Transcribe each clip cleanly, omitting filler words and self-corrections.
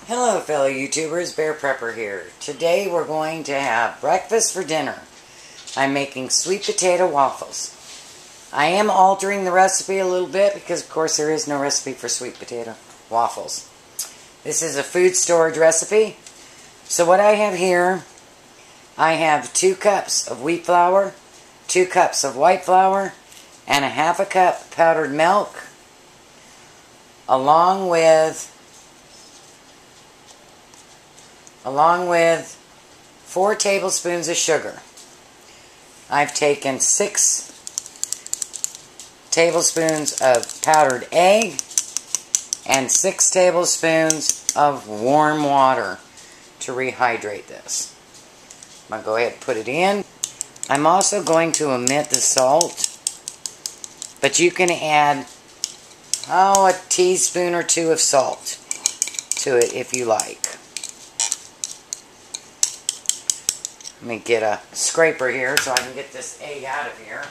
Hello fellow YouTubers, Bear Prepper here. Today we're going to have breakfast for dinner. I'm making sweet potato waffles. I am altering the recipe a little bit because of course there is no recipe for sweet potato waffles. This is a food storage recipe. So what I have here, I have 2 cups of wheat flour, 2 cups of white flour, and a half a cup powdered milk, along with 4 tablespoons of sugar. I've taken 6 tablespoons of powdered egg and 6 tablespoons of warm water to rehydrate this. I'm going to go ahead and put it in. I'm also going to omit the salt, but you can add a teaspoon or 2 of salt to it if you like. Let me get a scraper here so I can get this egg out of here.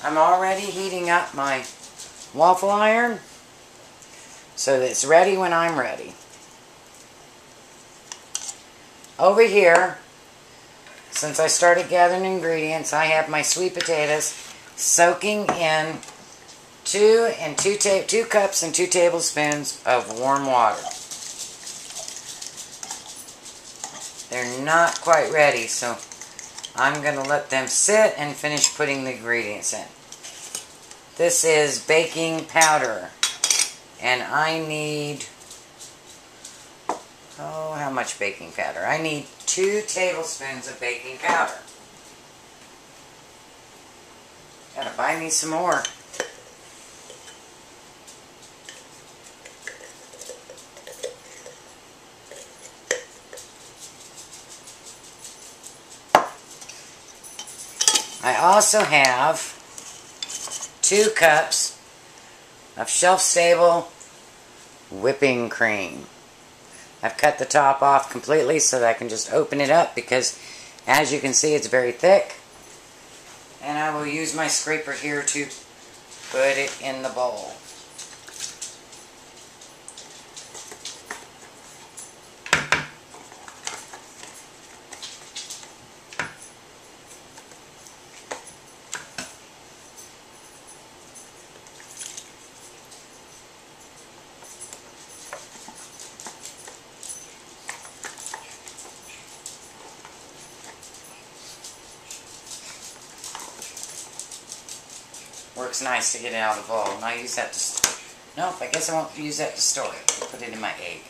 I'm already heating up my waffle iron so that it's ready when I'm ready. Over here, since I started gathering ingredients, I have my sweet potatoes soaking in 2 cups and 2 tablespoons of warm water. They're not quite ready, so I'm going to let them sit and finish putting the ingredients in. This is baking powder, and I need, how much baking powder? I need 2 tablespoons of baking powder. Gotta buy me some more. I also have 2 cups of shelf-stable whipping cream. I've cut the top off completely so that I can just open it up because, as you can see, it's very thick. And I will use my scraper here to put it in the bowl. Works nice to get it out of the bowl. And I use that to nope, I guess I won't use that to store it. I'll put it in my egg.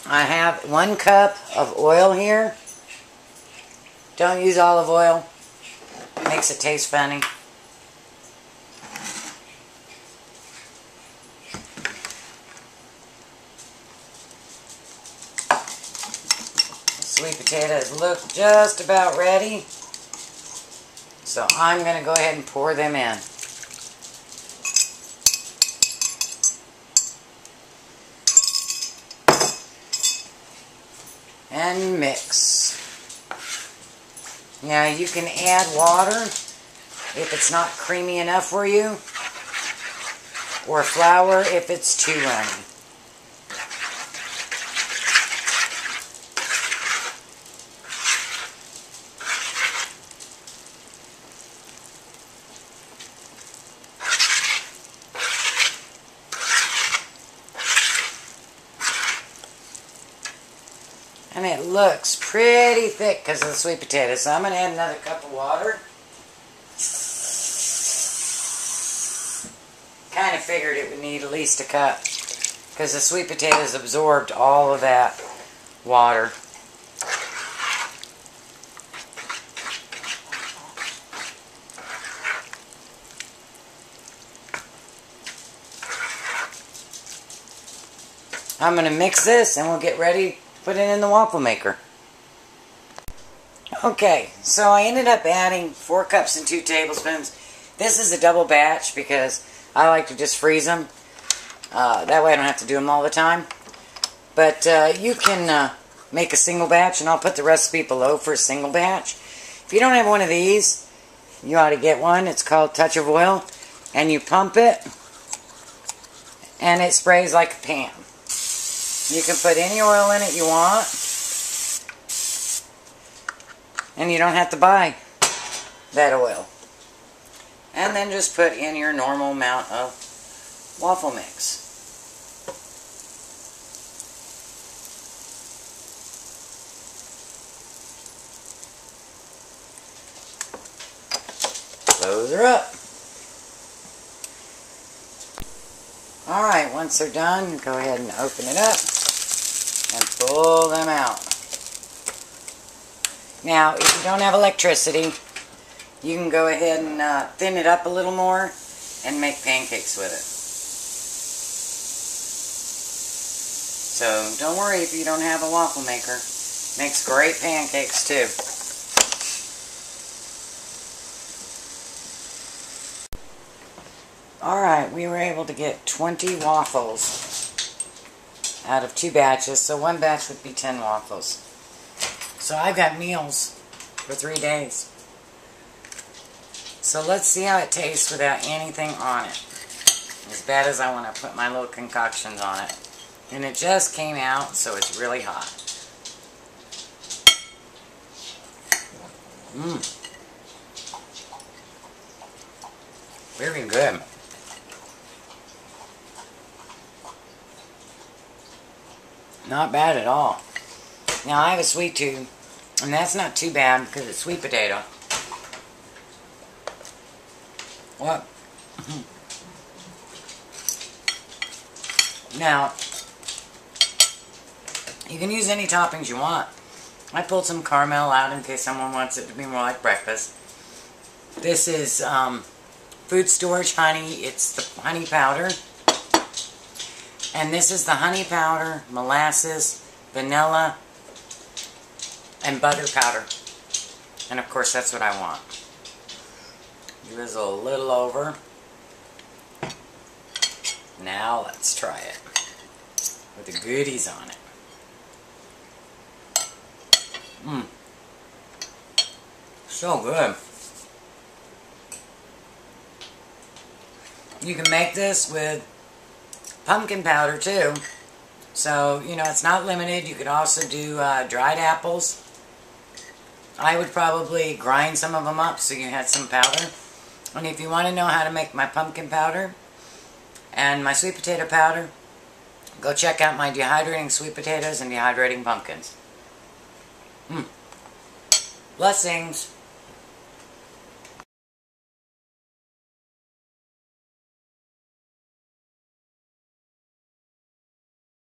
I have 1 cup of oil here. Don't use olive oil. It makes it taste funny. Sweet potatoes look just about ready. So I'm going to go ahead and pour them in. And mix. Now you can add water if it's not creamy enough for you, or flour if it's too runny. And it looks pretty thick because of the sweet potatoes. So I'm going to add another cup of water. Kind of figured it would need at least a cup because the sweet potatoes absorbed all of that water. I'm going to mix this and we'll get ready. Put it in the waffle maker. Okay, so I ended up adding 4 cups and 2 tablespoons. This is a double batch because I like to just freeze them. That way I don't have to do them all the time. But you can make a single batch, and I'll put the recipe below for a single batch. If you don't have one of these, you ought to get one. It's called Touch of Oil. And you pump it, and it sprays like a pan. You can put any oil in it you want. And you don't have to buy that oil. And then just put in your normal amount of waffle mix. Those are up. Alright, once they're done, go ahead and open it up and pull them out. Now, if you don't have electricity, you can go ahead and thin it up a little more and make pancakes with it. So, don't worry if you don't have a waffle maker. Makes great pancakes too. Alright, we were able to get 20 waffles out of 2 batches, so 1 batch would be 10 waffles. So I've got meals for 3 days. So let's see how it tastes without anything on it. As bad as I want to put my little concoctions on it. And it just came out, so it's really hot. Very good. Not bad at all. Now I have a sweet tooth, and that's not too bad because it's sweet potato. What? Now, you can use any toppings you want. I pulled some caramel out in case someone wants it to be more like breakfast. This is food storage honey. It's the honey powder. And this is the honey powder, molasses, vanilla, and butter powder. And of course that's what I want. Drizzle a little over. Now let's try it. With the goodies on it. So good. You can make this with pumpkin powder too. So, you know, it's not limited. You could also do dried apples. I would probably grind some of them up so you had some powder. And if you want to know how to make my pumpkin powder and my sweet potato powder, go check out my dehydrating sweet potatoes and dehydrating pumpkins. Blessings.